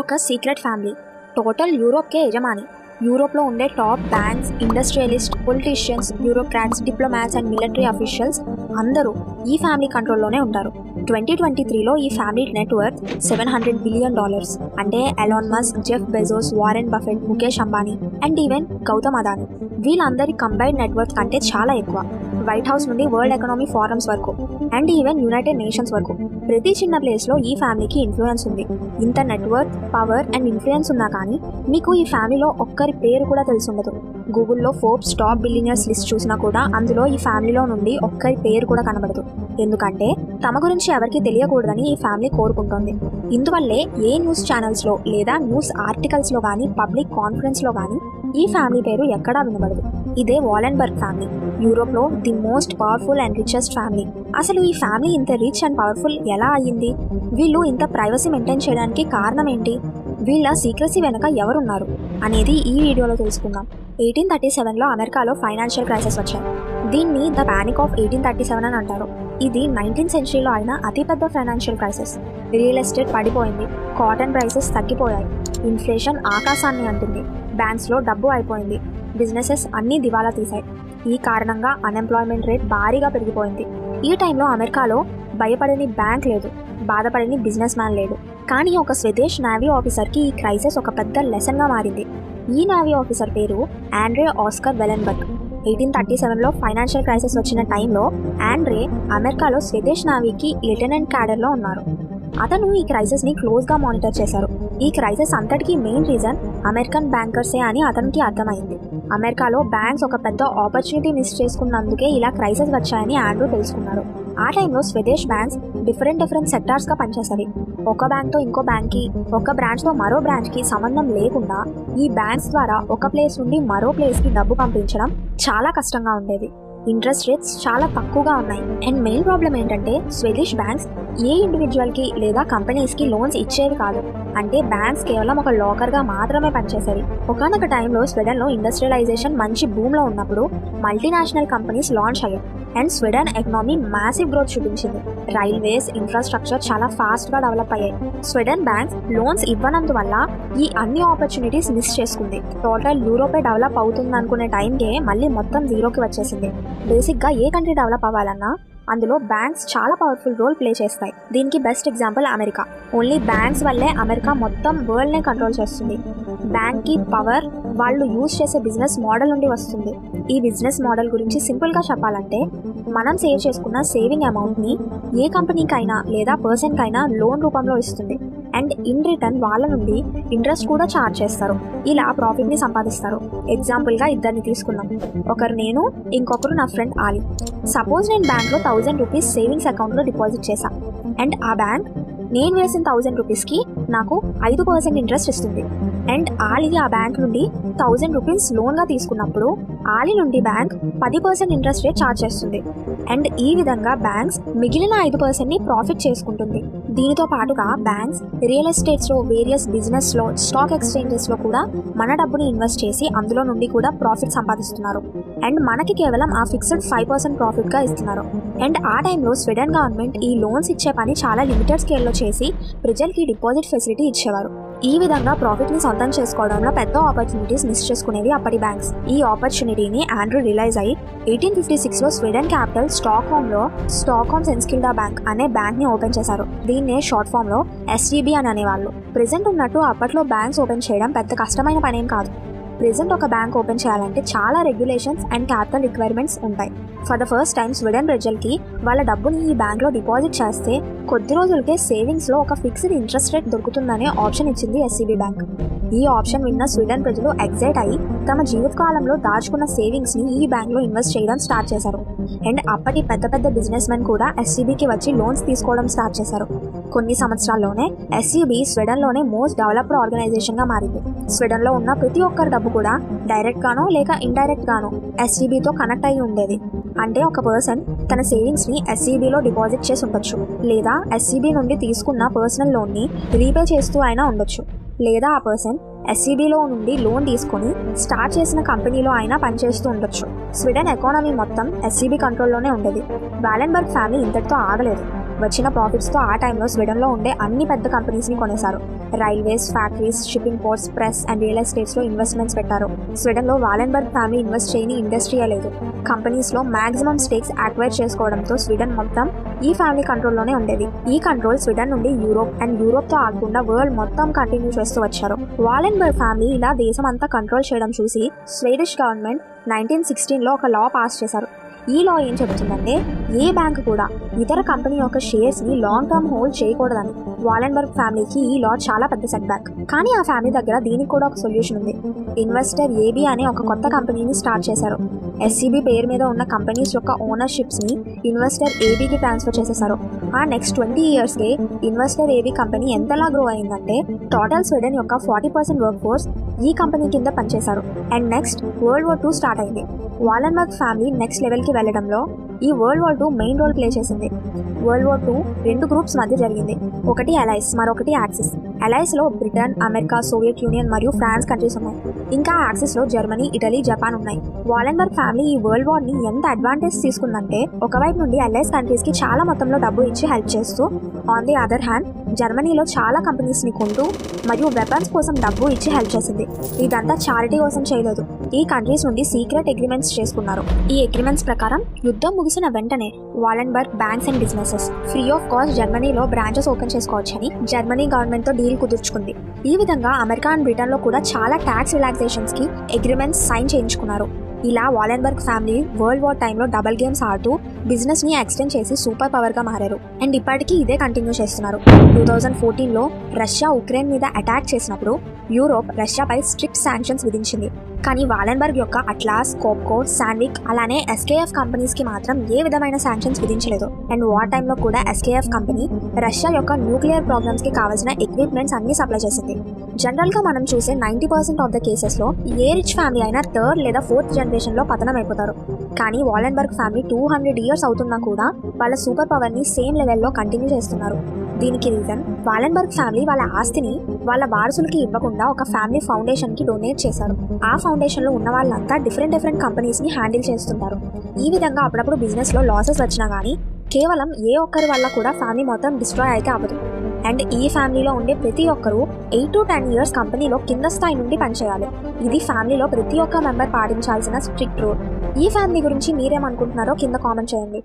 ఒక secret family total యూరోప్కే యజమాని. యూరోప్లో ఉండే top banks, industrialist, politicians, bureaucrats, diplomats and military officials అందరూ ఈ ఫ్యామిలీ కంట్రోల్లోనే ఉంటారు. 2023లో ఈ ఫ్యామిలీ నెట్వర్త్ $700 బిలియన్. అంటే Elon Musk, Jeff Bezos, Warren Buffett, Mukesh Ambani and even Gautam Adani వీళ్ళందరి కంబైన్డ్ నెట్వర్త్ కంటే చాలా ఎక్కువ. వైట్ హౌస్ నుండి వరల్డ్ ఎకనామీ ఫోరమ్స్ వరకు అండ్ ఈవెన్ యునైటెడ్ నేషన్స్ వరకు ప్రతి చిన్న ప్లేస్లో ఈ ఫ్యామిలీకి ఇన్ఫ్లుయెన్స్ ఉంది. ఇంత నెట్వర్క్, పవర్ అండ్ ఇన్ఫ్లుయెన్స్ ఉన్నా కానీ మీకు ఈ ఫ్యామిలీలో ఒక్కరి పేరు కూడా తెలిసి ఉండదు. గూగుల్లో ఫోర్బ్స్ టాప్ బిలియనర్స్ లిస్ట్ చూసినా కూడా అందులో ఈ ఫ్యామిలీలో నుండి ఒక్కరి పేరు కూడా కనబడదు. ఎందుకంటే తమ గురించి ఎవరికి తెలియకూడదని ఈ ఫ్యామిలీ కోరుకుంటోంది. ఇందువల్లే ఏ న్యూస్ ఛానల్స్లో లేదా న్యూస్ ఆర్టికల్స్లో కానీ పబ్లిక్ కాన్ఫరెన్స్లో కానీ ఈ ఫ్యామిలీ పేరు ఎక్కడా వినబడదు. ఇదే వాలెన్బర్గ్ ఫ్యామిలీ, యూరోప్లో the most powerful and richest family. అసలు ఈ ఫ్యామిలీ ఇంత రిచ్ అండ్ పవర్ఫుల్ ఎలా అయ్యింది? వీళ్ళు ఇంత ప్రైవసీ మెయింటైన్ చేయడానికి కారణం ఏంటి? వీళ్ళ సీక్రెసీ వెనక ఎవరున్నారు అనేది ఈ వీడియోలో తెలుసుకుందాం. 1837లో అమెరికాలో ఫైనాన్షియల్ క్రైసిస్ వచ్చాయి. దీన్ని ద పానిక్ ఆఫ్ 1837 అని అంటారు. ఇది 19th సెంచరీలో అయిన అతిపెద్ద ఫైనాన్షియల్ క్రైసిస్. రియల్ ఎస్టేట్ పడిపోయింది, కాటన్ ప్రైసెస్ తగ్గిపోయాయి, ఇన్ఫ్లేషన్ ఆకాశాన్ని అంటుంది, బ్యాంక్స్లో డబ్బు అయిపోయింది, బిజినెసెస్ అన్నీ దివాలా తీశాయి. ఈ కారణంగా అన్ఎంప్లాయ్మెంట్ రేట్ భారీగా పెరిగిపోయింది. ఈ టైంలో అమెరికాలో భయపడని బ్యాంక్ లేదు, బాధపడని బిజినెస్ మ్యాన్ లేడు. కానీ ఒక స్వెదేశ్ నేవీ ఆఫీసర్కి ఈ క్రైసిస్ ఒక పెద్ద లెసన్గా మారింది. ఈ నేవీ ఆఫీసర్ పేరు ఆండ్రే ఆస్కర్ వెలెన్బర్గ్. 1837లో ఫైనాన్షియల్ క్రైసిస్ వచ్చిన టైంలో ఆండ్రే అమెరికాలో స్వెదేశ్ నేవీకి లెఫ్టినెంట్ క్యాడర్లో ఉన్నారు. అతను ఈ క్రైసిస్ని క్లోజ్గా మానిటర్ చేశారు. ఈ క్రైసిస్ అంతటికీ మెయిన్ రీజన్ అమెరికన్ బ్యాంకర్సే అని అతనికి అర్థమైంది. అమెరికాలో బ్యాంక్స్ ఒక పెద్ద ఆపర్చునిటీ మిస్ చేసుకున్నందుకే ఇలా క్రైసిస్ వచ్చాయని ఆండ్రూ తెలుసుకున్నారు. ఆ టైంలో స్వెదేశ్ బ్యాంక్స్ డిఫరెంట్ సెక్టార్స్గా పనిచేసేవి. ఒక బ్యాంక్తో ఇంకో బ్యాంక్కి, ఒక బ్రాంచ్తో మరో బ్రాంచ్కి సంబంధం లేకుండా ఈ బ్యాంక్స్ ద్వారా ఒక ప్లేస్ నుండి మరో ప్లేస్కి డబ్బు పంపించడం చాలా కష్టంగా ఉండేది. ఇంట్రెస్ట్ రేట్స్ చాలా తక్కువగా ఉన్నాయి. అండ్ మెయిన్ ప్రాబ్లం ఏంటంటే స్వెడిష్ బ్యాంక్స్ ఏ ఇండివిజువల్కి లేదా కంపెనీస్కి లోన్స్ ఇచ్చేవి కాదు. అంటే బ్యాంక్స్ కేవలం ఒక లాకర్గా మాత్రమే పనిచేసేవి. ఒకనొక టైంలో స్వీడన్లో ఇండస్ట్రియలైజేషన్ మంచి భూమిలో ఉన్నప్పుడు మల్టీనేషనల్ కంపెనీస్ లాంచ్ అయ్యాయి and Sweden economy massive growth చూపించింది. రైల్వేస్, ఇన్ఫ్రాస్ట్రక్చర్ చాలా ఫాస్ట్గా డెవలప్ అయ్యాయి. స్వీడన్ బ్యాంక్స్ లోన్స్ ఇవ్వనందువల్ల ఈ అన్ని ఆపర్చునిటీస్ మిస్ చేసుకుంది. టోటల్ యూరోపే డెవలప్ అవుతుంది అనుకునే టైంకే మళ్ళీ మొత్తం జీరోకి వచ్చేసింది. బేసిక్గా ఏ కంట్రీ డెవలప్ అవ్వాలన్నా అందులో బ్యాంక్స్ చాలా పవర్ఫుల్ రోల్ ప్లే చేస్తాయి. దీనికి best example America. Only banks వల్లే అమెరికా మొత్తం వరల్డ్నే కంట్రోల్ చేస్తుంది. బ్యాంక్కి పవర్ వాళ్ళు యూజ్ చేసే బిజినెస్ మోడల్ నుండి వస్తుంది. ఈ బిజినెస్ మోడల్ గురించి సింపుల్గా చెప్పాలంటే మనం సేవ్ చేసుకున్న సేవింగ్ అమౌంట్ని ఏ కంపెనీకైనా లేదా పర్సన్కైనా లోన్ రూపంలో ఇస్తుంది అండ్ ఇన్ రిటర్న్ వాళ్ళ నుండి ఇంట్రెస్ట్ కూడా ఛార్జ్ చేస్తారు. ఇలా ప్రాఫిట్ని సంపాదిస్తారు. ఎగ్జాంపుల్గా ఇద్దరిని తీసుకున్నాం. ఒకరు నేను, ఇంకొకరు నా ఫ్రెండ్ ఆలీ. సపోజ్ నేను బ్యాంక్లో 1000 రూపీస్ సేవింగ్స్ అకౌంట్లో డిపాజిట్ చేశాను అండ్ ఆ బ్యాంక్ నేను వేసిన 1000 రూపీస్కి నాకు 5% ఇంట్రెస్ట్ ఇస్తుంది. అండ్ ఆలీ ఆ బ్యాంక్ నుండి 1000 రూపీస్ లోన్గా తీసుకున్నప్పుడు ఆలీ నుండి బ్యాంక్ 10% ఇంట్రెస్ట్ రేట్ ఛార్జ్ చేస్తుంది. అండ్ ఈ విధంగా బ్యాంక్స్ మిగిలిన 5%ని ప్రాఫిట్ చేసుకుంటుంది. దీనితో పాటుగా బ్యాంక్స్ రియల్ ఎస్టేట్స్లో, వేరియస్ బిజినెస్లో, స్టాక్ ఎక్స్చేంజెస్లో కూడా మన డబ్బుని ఇన్వెస్ట్ చేసి అందులో నుండి కూడా ప్రాఫిట్ సంపాదిస్తున్నారు. అండ్ మనకి కేవలం ఆ ఫిక్స్డ్ 5% ప్రాఫిట్గా ఇస్తున్నారు. అండ్ ఆ టైంలో స్వీడన్ గవర్నమెంట్ ఈ లోన్స్ ఇచ్చే పని చాలా లిమిటెడ్ స్కేల్లో చేసి ప్రజలకి డిపాజిట్ ఫెసిలిటీ ఇచ్చేవారు. ఈ విధంగా ప్రాఫిట్ని సొంతం చేసుకోవడంలో పెద్ద ఆపర్చునిటీస్ మిస్ చేసుకునేవి అప్పటి బ్యాంక్స్. ఈ ఆపర్చునిటీని ఆండ్రూ రిలైజ్ అయ్యి 1856లో స్వీడన్ క్యాపిటల్ స్టాక్హోమ్ సెన్స్కిల్డా బ్యాంక్ అనే బ్యాంక్ని ఓపెన్ చేశారు. దీన్నే షార్ట్ ఫామ్లో SEB అని అనేవాళ్ళు. ప్రెజెంట్ ఉన్నట్టు అప్పట్లో బ్యాంక్స్ ఓపెన్ చేయడం పెద్ద కష్టమైన పనేం కాదు. ప్రెజెంట్ ఒక బ్యాంక్ ఓపెన్ చేయాలంటే చాలా రెగ్యులేషన్స్ అండ్ క్యాపిటల్ రిక్వైర్మెంట్స్ ఉంటాయి. For the first time Sweden ప్రజలకి వాళ్ళ డబ్బుని ఈ బ్యాంక్లో డిపాజిట్ చేస్తే కొద్ది రోజులకే సేవింగ్స్లో ఒక ఫిక్స్డ్ ఇంట్రెస్ట్ రేట్ దొరుకుతుందనే ఆప్షన్ ఇచ్చింది SEB బ్యాంక్. ఈ ఆప్షన్ విన్న స్వీడన్ ప్రజలు ఎగ్జైట్ అయ్యి తమ జీవితకాలంలో దాచుకున్న సేవింగ్స్ని ఈ బ్యాంక్లో ఇన్వెస్ట్ చేయడం స్టార్ట్ చేశారు. అండ్ అప్పటి పెద్ద బిజినెస్ మెన్ కూడా SEBకి వచ్చి లోన్స్ తీసుకోవడం స్టార్ట్ చేశారు. కొన్ని సంవత్సరాల్లోనే SEB స్వీడన్లోనే మోస్ట్ డెవలప్డ్ ఆర్గనైజేషన్గా మారింది. స్వీడన్లో ఉన్న ప్రతి ఒక్కరి డబ్బు కూడా డైరెక్ట్గానో లేక ఇండైరెక్ట్గానో SEBతో కనెక్ట్ అయ్యి ఉండేది. అంటే ఒక పర్సన్ తన సేవింగ్స్ని SEBలో డిపాజిట్ చేసి ఉండొచ్చు, లేదా SEB నుండి తీసుకున్న పర్సనల్ లోన్ని రీపే చేస్తూ అయినా ఉండొచ్చు, లేదా ఆ పర్సన్ SEBలో నుండి లోన్ తీసుకొని స్టార్ట్ చేసిన కంపెనీలో అయినా పనిచేస్తూ ఉండొచ్చు. స్వీడన్ ఎకానమీ మొత్తం SEB కంట్రోల్లోనే ఉండేది. వాలెన్బర్గ్ ఫ్యామిలీ ఇంతటితో ఆగలేదు. వచ్చిన ప్రాఫిట్స్తో ఆ టైంలో స్వీడన్లో ఉండే అన్ని పెద్ద కంపెనీస్ని కొనేశారు. Railways, factories, shipping ports, press and real ఎస్టేట్స్లో ఇన్వెస్ట్మెంట్స్ పెట్టారు. స్వీడన్లో వాలెన్బర్గ్ ఫ్యామిలీ ఇన్వెస్ట్ చేయని ఇండస్ట్రీయే లేదు. కంపెనీస్లో మ్యాక్సిమం స్టేక్స్ అక్వైర్ చేసుకోవడంతో స్వీడన్ మొత్తం ఈ ఫ్యామిలీ కంట్రోల్లోనే ఉండేది. ఈ కంట్రోల్ స్వీడన్ నుండి యూరోప్ అండ్ యూరోప్తో ఆగకుండా వరల్డ్ మొత్తం కంటిన్యూ చేస్తూ వచ్చారు. వాలెన్బర్గ్ ఫ్యామిలీ ఇలా దేశం అంతా కంట్రోల్ చేయడం చూసి స్వీడిష్ గవర్నమెంట్ 1916లో ఒక లా పాస్ చేశారు. ఈ లా ఏం చెబుతుందంటే ఏ బ్యాంక్ కూడా ఇతర కంపెనీ యొక్క షేర్స్ని లాంగ్ టర్మ్ హోల్డ్ చేయకూడదని. వాలెన్బర్గ్ ఫ్యామిలీకి ఈ లా చాలా పెద్ద సెట్ బ్యాక్. కానీ ఆ ఫ్యామిలీ దగ్గర దీనికి కూడా ఒక సొల్యూషన్ ఉంది. ఇన్వెస్టర్ ఏబీ అనే ఒక కొత్త కంపెనీని స్టార్ట్ చేశారు. ఎస్సీబీ పేరు మీద ఉన్న కంపెనీస్ యొక్క ఓనర్షిప్స్ని ఇన్వెస్టర్ ఏబీకి ట్రాన్స్ఫర్ చేసేశారు. ఆ నెక్స్ట్ 20 yearsకే ఇన్వెస్టర్ ఏబీ కంపెనీ ఎంతలా గ్రో అయిందంటే టోటల్ స్వీడన్ యొక్క 40% వర్క్ ఫోర్స్ ఈ కంపెనీ కింద పనిచేశారు. And next world war 2 start అయింది. వాలెన్బర్గ్ ఫ్యామిలీ నెక్స్ట్ లెవెల్కి వెళ్ళడంలో ఈ world war 2 main role play చేసింది. వరల్డ్ వార్ 2 2 గ్రూప్స్ మధ్య జరిగింది. ఒకటి అలైస్, మరొకటి యాక్సిస్. అలైస్లో బ్రిటన్, అమెరికా, సోవియట్ యూనియన్ మరియు ఫ్రాన్స్ కంట్రీస్ ఉన్నాయి. ఇంకా యాక్సిస్లో జర్మనీ, ఇటలీ, జపాన్ ఉన్నాయి. వాలెన్బర్గ్ ఫ్యామిలీ ఈ వరల్డ్ వార్ని ఎంత అడ్వాంటేజ్ తీసుకుందంటే ఒకవైపు నుండి అలైస్ కంట్రీస్కి చాలా మొత్తంలో డబ్బు ఇచ్చి హెల్ప్ చేస్తూ, ఆన్ ది అదర్ హ్యాండ్ జర్మనీలో చాలా కంపెనీస్ని కొంటూ మరియు వెపన్స్ కోసం డబ్బు ఇచ్చి హెల్ప్ చేసింది. ఇదంతా చారిటీ కోసం చేయలేదు. ఈ కంట్రీస్ నుండి సీక్రెట్ అగ్రిమెంట్స్ చేసుకున్నారు. ఈ అగ్రిమెంట్స్ ప్రకారం యుద్ధం ముగిసిన వెంటనే Wallenberg banks and businesses free of cost జర్మనీలో బ్రాంచెస్ ఓపెన్ చేసుకోవచ్చని జర్మనీ గవర్నమెంట్తో డీల్ కుదుర్చుకుంది. ఈ విధంగా అమెరికా అండ్ బ్రిటన్లో కూడా చాలా ట్యాక్స్ రిలాక్సేషన్స్కి అగ్రిమెంట్స్ సైన్ చేయించుకున్నారు. ఇలా వాలెన్బర్గ్ ఫ్యామిలీ వరల్డ్ వార్ టైంలో డబుల్ గేమ్స్ ఆడుతూ బిజినెస్ని ఎక్స్టెండ్ చేసి సూపర్ పవర్గా మారారు. అండ్ ఇప్పటికీ ఇదే కంటిన్యూ చేస్తున్నారు. 2014లో రష్యా ఉక్రెయిన్ మీద అటాక్ చేసినప్పుడు యూరోప్ రష్యాపై స్ట్రిక్ట్ శాంక్షన్స్ విధించింది. కానీ వాలెన్బర్గ్ యొక్క అట్లాస్, కోప్కో, శాండ్విక్ అలానే ఎస్కేఎఫ్ కంపెనీస్కి మాత్రం ఏ విధమైన శాంక్షన్స్ విధించలేదు. అండ్ వార్ టైంలో కూడా ఎస్కేఎఫ్ కంపెనీ రష్యా యొక్క న్యూక్లియర్ ప్రోగ్రామ్స్కి కావాల్సిన ఎక్విప్మెంట్స్ అన్ని సప్లై చేసింది. జనరల్గా మనం చూసే 90% ఆఫ్ ద కేసెస్లో ఏ రిచ్ ఫ్యామిలీ అయినా 3rd లేదా 4th జనరేషన్లో పతనం అయిపోతారు. కానీ వాలెన్బర్గ్ ఫ్యామిలీ 200 years అవుతున్నా కూడా వాళ్ళ సూపర్ పవర్ని సేమ్ లెవెల్లో కంటిన్యూ చేస్తున్నారు. దీనికి రీజన్ వాలెన్బర్గ్ ఫ్యామిలీ వాళ్ళ ఆస్తిని వాళ్ళ వారసులకి ఇవ్వకుండా ఒక ఫ్యామిలీ ఫౌండేషన్కి డొనేట్ చేశారు. ఆ ఫౌండేషన్లో ఉన్న వాళ్ళంతా డిఫరెంట్ కంపెనీస్ని హ్యాండిల్ చేస్తుంటారు. ఈ విధంగా అప్పుడప్పుడు బిజినెస్లో లాసెస్ వచ్చినా కానీ కేవలం ఏ ఒక్కరి వల్ల కూడా ఫ్యామిలీ మొత్తం డిస్ట్రాయ్ అయితే అవ్వదు. అండ్ ఈ ఫ్యామిలీలో ఉండే ప్రతి ఒక్కరూ 8 to 10 years కంపెనీలో కింద స్థాయి నుండి పనిచేయాలి. ఇది ఫ్యామిలీలో ప్రతి ఒక్క మెంబర్ పాటించాల్సిన స్ట్రిక్ట్ రూల్. ఈ ఫ్యామిలీ గురించి మీరేమనుకుంటున్నారో కింద కామెంట్ చేయండి.